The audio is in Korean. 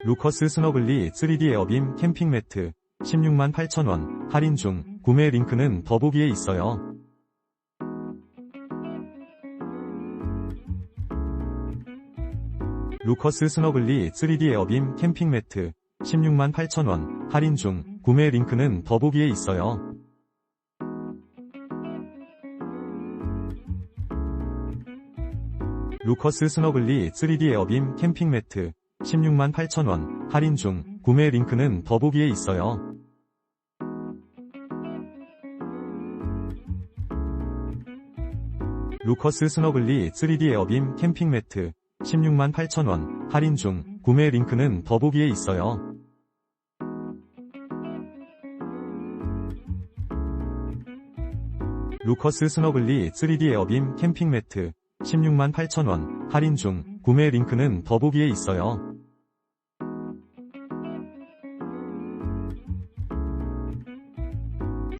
루커스 스너글리 3D 에어빔 캠핑매트 168,000원 할인 중. 구매 링크는 더보기에 있어요. 루커스 스너글리 3D 에어빔 캠핑매트 168,000원 할인 중. 구매 링크는 더보기에 있어요. 루커스 스너글리 3D 에어빔 캠핑매트 168,000원 할인 중. 구매 링크는 더보기에 있어요. 루커스 스너글리 3D 에어빔 캠핑매트 168,000원 할인 중. 구매 링크는 더보기에 있어요. 루커스 스너글리 3D 에어빔 캠핑매트 168,000원 할인 중. 구매 링크는 더보기에 있어요.